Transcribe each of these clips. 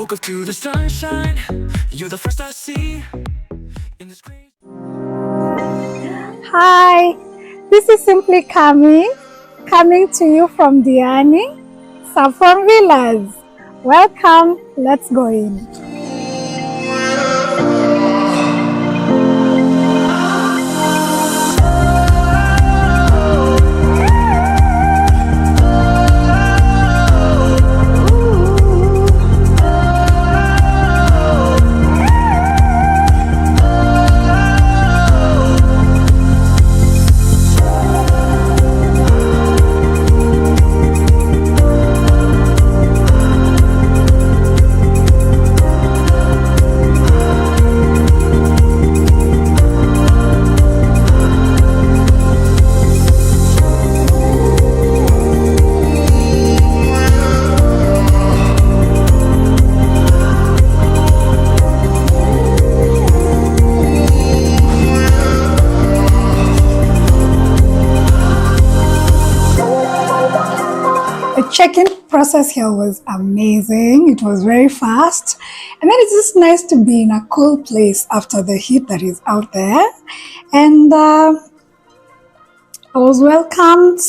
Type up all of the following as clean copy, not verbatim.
woke up to the sunshine. You're the first I see in this crazy. Hi, this is Simply coming to you from Diani, Saffron Villas. Welcome, let's go in. The check-in process here was amazing. It was very fast. And then it's just nice to be in a cool place after the heat that is out there. And I was welcomed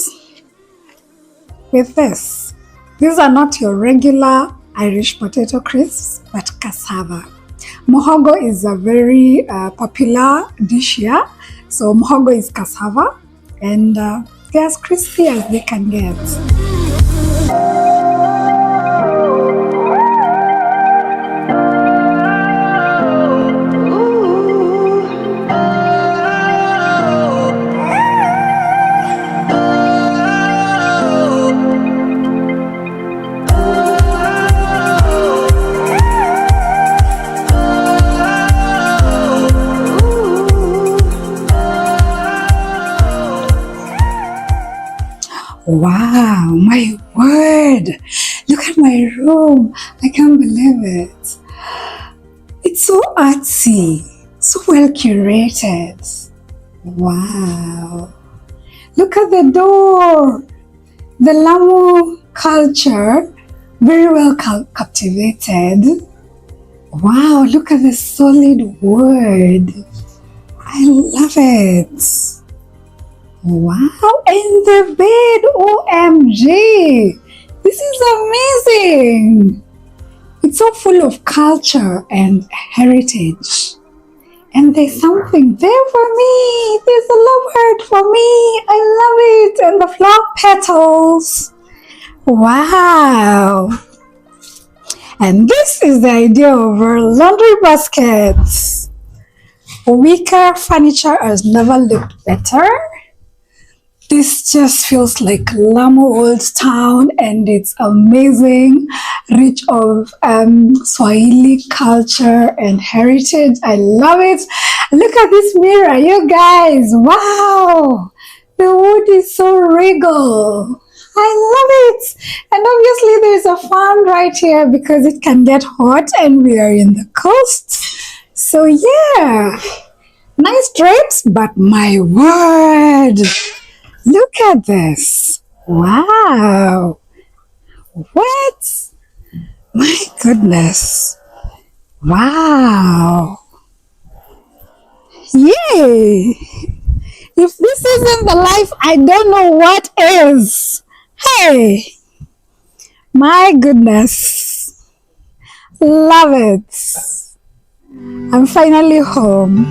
with this. These are not your regular Irish potato crisps, but cassava. Muhogo is a very popular dish here. So muhogo is cassava, and they're as crispy as they can get. Wow, my word! Look at my room. I can't believe it. It's so artsy, so well curated. Wow. Look at the door. The Lamu culture, very well captivated. Wow, look at the solid wood. I love it. Wow, and the bed, OMG! This is amazing! It's so full of culture and heritage. And there's something there for me. There's a lovebird for me. I love it. And the flower petals. Wow! And this is the idea of our laundry baskets. Wicker furniture has never looked better. This just feels like Lamu Old Town, and it's amazing, rich of Swahili culture and heritage. I love it. Look at this mirror, you guys. Wow, the wood is so regal. I love it. And obviously there's a fan right here because it can get hot and we are in the coast. So yeah, nice drapes, but my word. Look at this. Wow. What? My goodness. Wow. Yay. If this isn't the life, I don't know what is. Hey. My goodness. Love it. I'm finally home.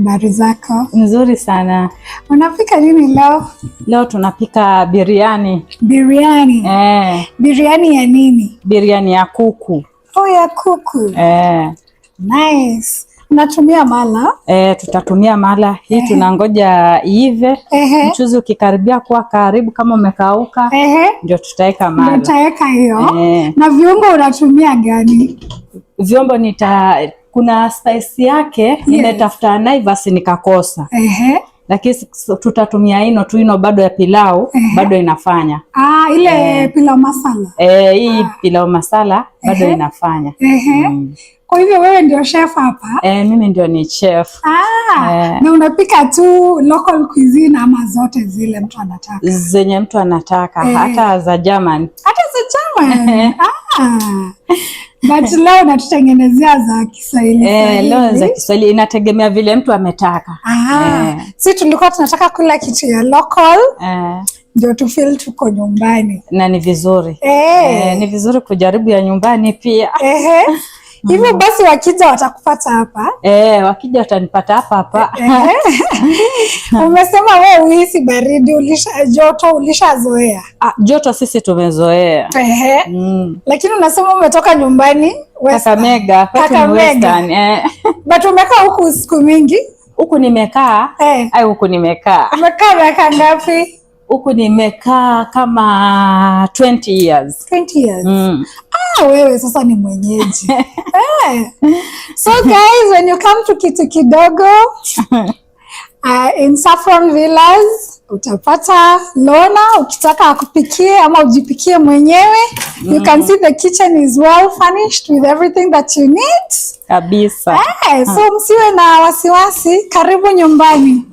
Habari zako? Nzuri sana. Unapika nini leo? Leo tunapika biriani. Biriani? Biriani ya nini? Biriani ya kuku. Oh, ya kuku. Nice. Unatumia mala? Tutatumia mala. Hii tunangoja iive. Mchuzi ukikaribia kuwa karibu kama umekauka, ndio tutaweka mala. Ndio tutaweka hiyo. Na viungo unatumia gani? Viombo kuna spice yake, nimetafuta Naivas nikakosa. Lakini tutatumia ino bado ya pilau, bado inafanya. Ile pilau masala. Hii pilau masala bado inafanya. Kwa hivyo wewe ndio chef hapa? Mimi ndio ni chef. Na unapika tu local cuisine ama zote zile mtu anataka? Zenye mtu anataka, hata za German. Hata za German? But leo natutengenezea za Kiswahili. Leo za Kiswahili inategemea vile mtu ametaka. Si tulikuwa tunataka kula kitu ya local. Ndio tu feel tuko nyumbani. Na ni vizuri. Ni vizuri kujaribu ya nyumbani pia. Hivyo basi wakija watakupata hapa? Wakija watanipata hapa. Umesema wewe uhisi baridi, joto ulishazoea? Joto sisi tumezoea. Lakini unasema umetoka nyumbani Kakamega, Western. But umekaa huku siku mingi? Huku nimekaa. Huku nimekaa. Umekaa miaka ngapi? Huku nimekaa kama 20 years. 20 years? Wewe sasa ni mwenyeji. So guys, when you come to Kitu Kidogo in Saffron Villas, utapata Lorna. Ukitaka akupikie ama ujipikie mwenyewe, you can see the kitchen is well furnished with everything that you need. Kabisa. So msiwe na wasiwasi, karibu nyumbani.